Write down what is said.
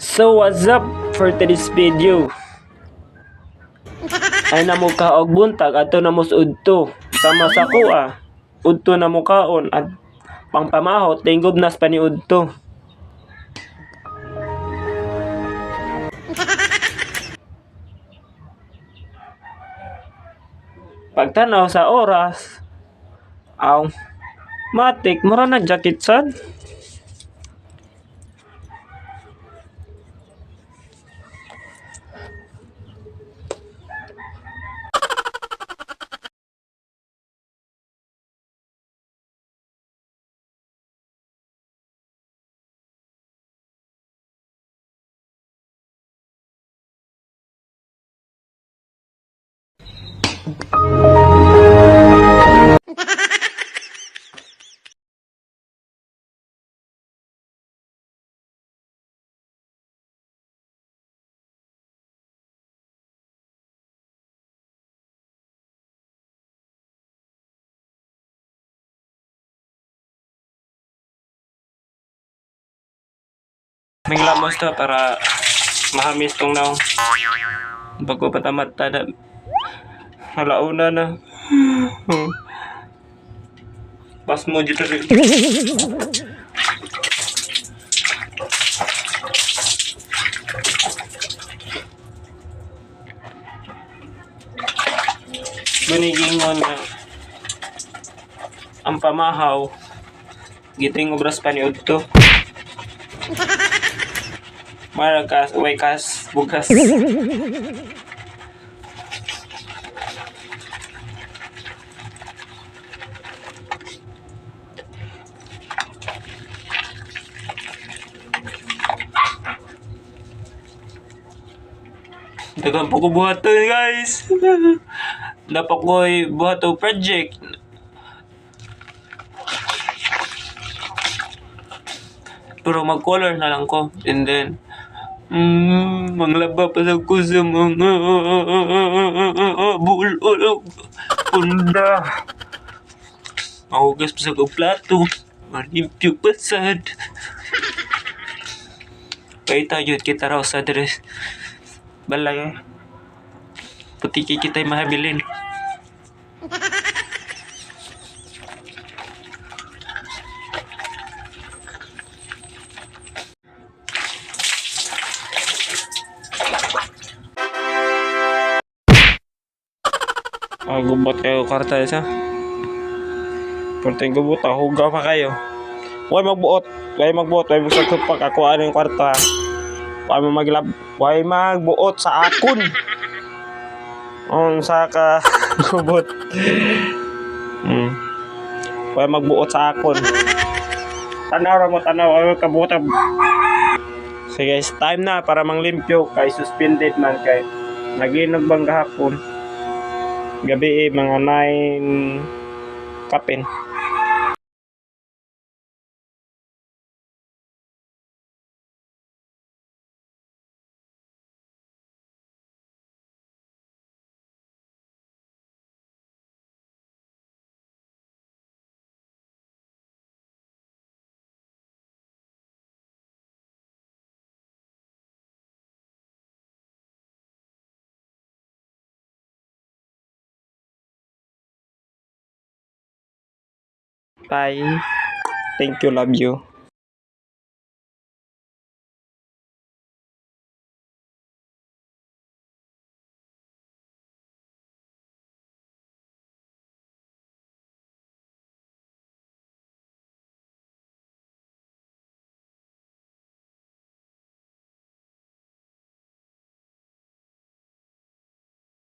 So what's up for today's video? Ay namo ka og buntag ato na mos udto sama sa kuha. Udto na mo kaon at pangpamahot tinggob nas pa ni udto. Pagtanaw sa oras, aw matik mura na jacket sad. Minglamos to para mahamis tong naong bago patamat tada halauna na. Pas mo dito rin. Bunigingon na ang pamahaw giting obras pa ni udto. Marakas, waykas, bugas. Dagan po ko buhaton guys. Dapat ko'y buhato project. Pero mag-color na lang ko. And then manglaba pa sa ko sa mga bulol. Punda. Mahugas pa sa ko plato. Malimpyo pa sad. Kaya tayo kita raw sa dress. Balay putiki kita'y mahabilin. Gubot kayo karta isa. Perting gubot huga pa kayo. Huwag magbuot. Huwag magsagkot pa kakuha ng kwarta. Huwag magbuot sa akon. Sa ka gubot. Huwag magbuot sa akon. Tanaw mo. Huwag kabuot. Sige guys, time na para manglimpyo. Kay suspended man kay naglinog bang gahapon. Gabi mga 9 kapin. Bye. Thank you, love you.